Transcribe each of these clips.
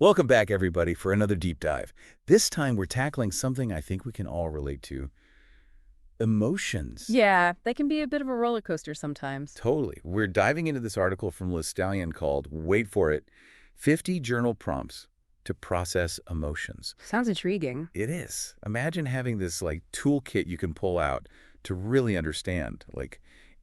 Welcome back, everybody, for another deep dive. This time, we're tackling something I think we can all relate to. Emotions. Yeah, they can be a bit of a roller coaster sometimes. Totally. We're diving into this article from Stallion called, wait for it, 50 Journal Prompts to Process Emotions. Sounds intriguing. It is. Imagine having this, toolkit you can pull out to really understand,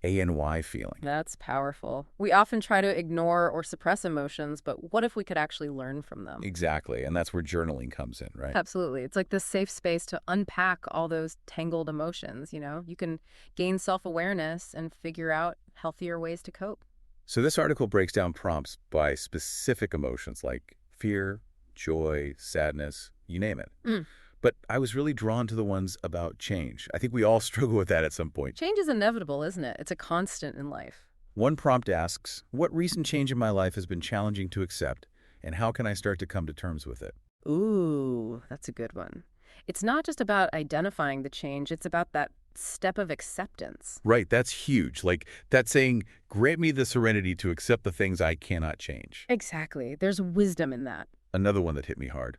ANY feeling. That's powerful. We often try to ignore or suppress emotions, but what if we could actually learn from them? Exactly. And that's where journaling comes in, right? Absolutely. It's like this safe space to unpack all those tangled emotions, You can gain self-awareness and figure out healthier ways to cope. So this article breaks down prompts by specific emotions like fear, joy, sadness, you name it. But I was really drawn to the ones about change. I think we all struggle with that at some point. Change is inevitable, isn't it? It's a constant in life. One prompt asks, what recent change in my life has been challenging to accept, and how can I start to come to terms with it? Ooh, that's a good one. It's not just about identifying the change, it's about that step of acceptance. Right, that's huge. That's saying, grant me the serenity to accept the things I cannot change. Exactly. There's wisdom in that. Another one that hit me hard.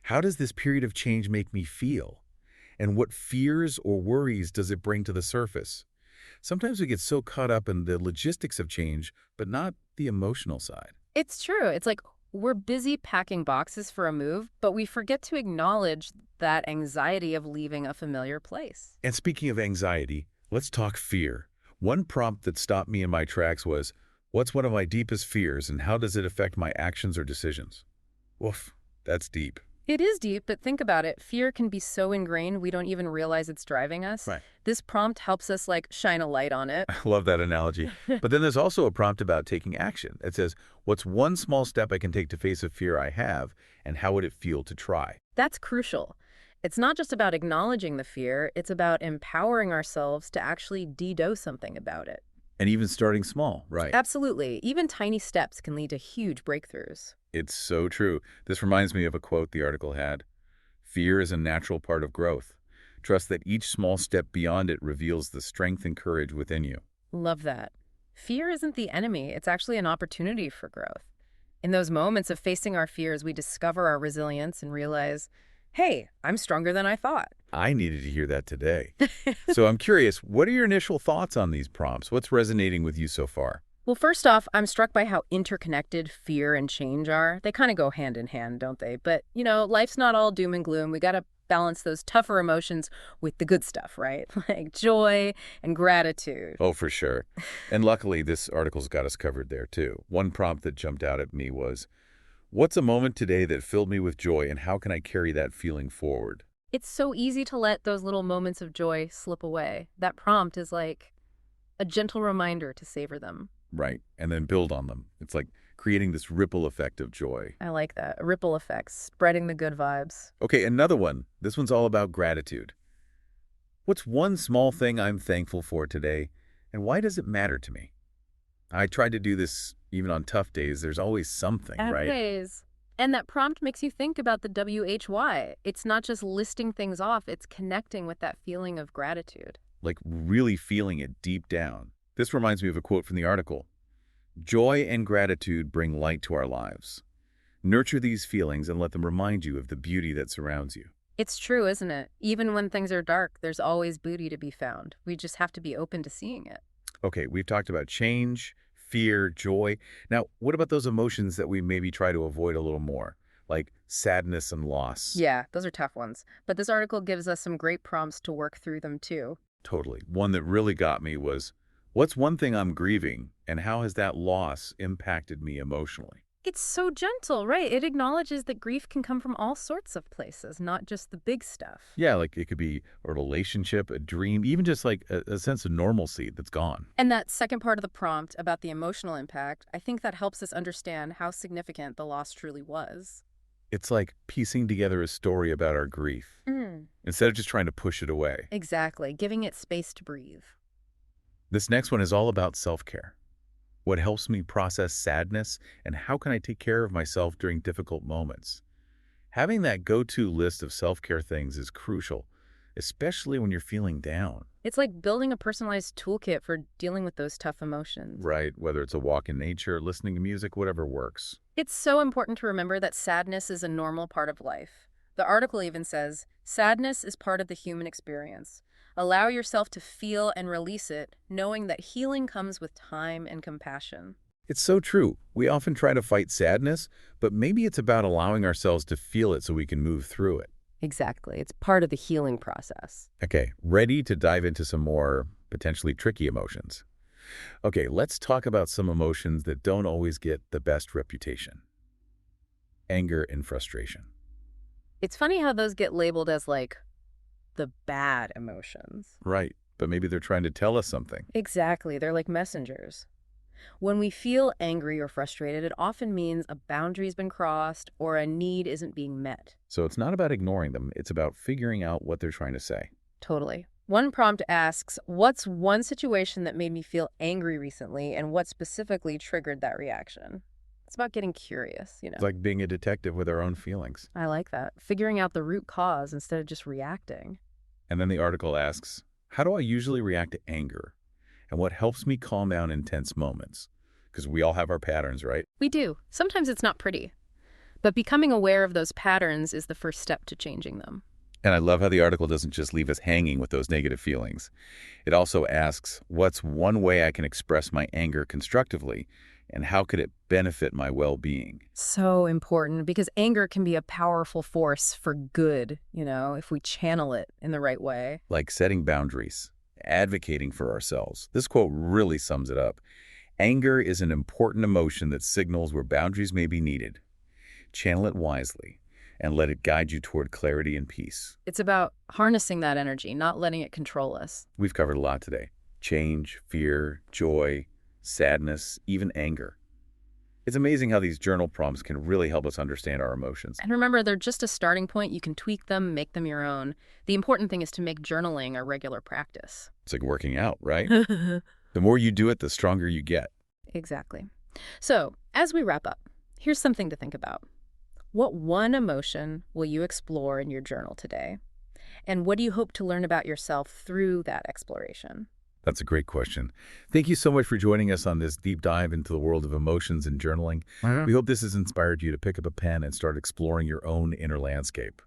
How does this period of change make me feel? And what fears or worries does it bring to the surface? Sometimes we get so caught up in the logistics of change, but not the emotional side. It's true. It's like we're busy packing boxes for a move, but we forget to acknowledge that anxiety of leaving a familiar place. And speaking of anxiety, let's talk fear. One prompt that stopped me in my tracks was, what's one of my deepest fears and how does it affect my actions or decisions? Woof, that's deep. It is deep, but think about it. Fear can be so ingrained we don't even realize it's driving us. Right. This prompt helps us shine a light on it. I love that analogy. But then there's also a prompt about taking action. It says, what's one small step I can take to face a fear I have, and how would it feel to try? That's crucial. It's not just about acknowledging the fear, it's about empowering ourselves to actually do something about it. And even starting small, right? Absolutely. Even tiny steps can lead to huge breakthroughs. It's so true. This reminds me of a quote the article had. Fear is a natural part of growth. Trust that each small step beyond it reveals the strength and courage within you. Love that. Fear isn't the enemy. It's actually an opportunity for growth. In those moments of facing our fears, we discover our resilience and realize, hey, I'm stronger than I thought. I needed to hear that today. So I'm curious, what are your initial thoughts on these prompts? What's resonating with you so far? Well, first off, I'm struck by how interconnected fear and change are. They kind of go hand in hand, don't they? But, life's not all doom and gloom. We got to balance those tougher emotions with the good stuff, right? Like joy and gratitude. Oh, for sure. And luckily, this article's got us covered there, too. One prompt that jumped out at me was, what's a moment today that filled me with joy, and how can I carry that feeling forward? It's so easy to let those little moments of joy slip away. That prompt is like a gentle reminder to savor them. Right, and then build on them. It's like creating this ripple effect of joy. I like that. A ripple effect, spreading the good vibes. Okay, another one. This one's all about gratitude. What's one small thing I'm thankful for today, and why does it matter to me? I tried to do this even on tough days. There's always something, right? Always. And that prompt makes you think about the WHY. It's not just listing things off, it's connecting with that feeling of gratitude. Like really feeling it deep down. This reminds me of a quote from the article. Joy and gratitude bring light to our lives. Nurture these feelings and let them remind you of the beauty that surrounds you. It's true, isn't it? Even when things are dark, there's always beauty to be found. We just have to be open to seeing it. Okay, we've talked about change, fear, joy. Now, what about those emotions that we maybe try to avoid a little more, like sadness and loss? Yeah, those are tough ones. But this article gives us some great prompts to work through them too. Totally. One that really got me was, what's one thing I'm grieving, and how has that loss impacted me emotionally? It's so gentle, right? It acknowledges that grief can come from all sorts of places, not just the big stuff. Yeah, like it could be a relationship, a dream, even just like a sense of normalcy that's gone. And that second part of the prompt about the emotional impact, I think that helps us understand how significant the loss truly was. It's like piecing together a story about our grief, instead of just trying to push it away. Exactly, giving it space to breathe. This next one is all about self-care. What helps me process sadness, and how can I take care of myself during difficult moments? Having that go-to list of self-care things is crucial, especially when you're feeling down. It's like building a personalized toolkit for dealing with those tough emotions. Right, whether it's a walk in nature, listening to music, whatever works. It's so important to remember that sadness is a normal part of life. The article even says, sadness is part of the human experience. Allow yourself to feel and release it, knowing that healing comes with time and compassion. It's so true. We often try to fight sadness, but maybe it's about allowing ourselves to feel it so we can move through it. Exactly. It's part of the healing process. Okay, ready to dive into some more potentially tricky emotions. Okay, let's talk about some emotions that don't always get the best reputation. Anger and frustration. It's funny how those get labeled as like the bad emotions. Right, but maybe they're trying to tell us something. Exactly. They're like messengers. When we feel angry or frustrated, it often means a boundary's been crossed or a need isn't being met. So it's not about ignoring them, it's about figuring out what they're trying to say. Totally. One prompt asks, what's one situation that made me feel angry recently and what specifically triggered that reaction? It's about getting curious, It's like being a detective with our own feelings. I like that. Figuring out the root cause instead of just reacting. And then the article asks, how do I usually react to anger? And what helps me calm down in tense moments? Because we all have our patterns, right? We do. Sometimes it's not pretty. But becoming aware of those patterns is the first step to changing them. And I love how the article doesn't just leave us hanging with those negative feelings. It also asks, what's one way I can express my anger constructively, and how could it benefit my well-being? So important because anger can be a powerful force for good, if we channel it in the right way. Like setting boundaries, advocating for ourselves. This quote really sums it up. Anger is an important emotion that signals where boundaries may be needed. Channel it wisely and let it guide you toward clarity and peace. It's about harnessing that energy, not letting it control us. We've covered a lot today. Change, fear, joy, sadness, even anger. It's amazing how these journal prompts can really help us understand our emotions. And remember, they're just a starting point. You can tweak them, make them your own. The important thing is to make journaling a regular practice. It's like working out, right? The more you do it, the stronger you get. Exactly. So, as we wrap up, here's something to think about. What one emotion will you explore in your journal today? And what do you hope to learn about yourself through that exploration? That's a great question. Thank you so much for joining us on this deep dive into the world of emotions and journaling. We hope this has inspired you to pick up a pen and start exploring your own inner landscape.